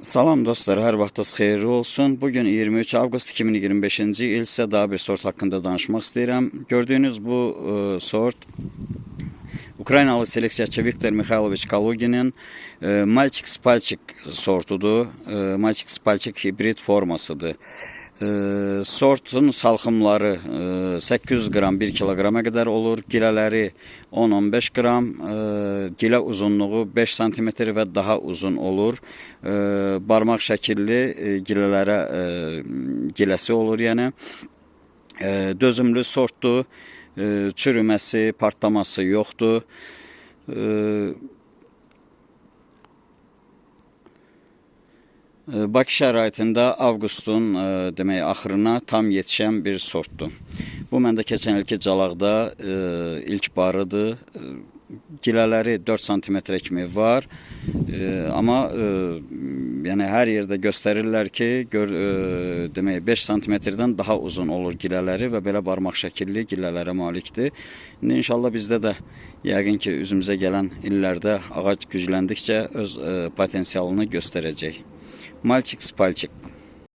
Salam dostlar, hər vaxtınız xeyirli olsun. Bugün 23 avqust 2025-ci il sizə daha bir sort haqqında danışmaq istəyirəm. Gördüyünüz bu sort Ukraynalı seleksiyaçı Viktor Mixayloviç Kaluginin Malchik Spalchik sortudur. Malchik Spalchik hibrid formasıdır. Sortun salxımları 800 qram 1 kiloqrama qədər olur. Gilələri 10-15 qram, gilə uzunluğu 5 cm və daha uzun olur. Barmaq şəkilli giləsi olur, yəni. Dözümlü sortdur, çürüməsi, partlaması yoxdur. Bakı şəraitində avqustun demək axırına tam yetişən bir sortdur. Bu məndə keçən ilki calaqda ilk barıdır. Gilələri 4 cm kimi var. Amma yəni hər yerdə göstərirlər ki, demək 5 cm-dən daha uzun olur gilələri və belə barmaq şəkilli gilələrə malikdir. İndi inşallah bizdə də yəqin ki, üzümüzə gələn illərdə ağac gücləndikcə öz potensialını göstərəcək. Malchik Spalchik.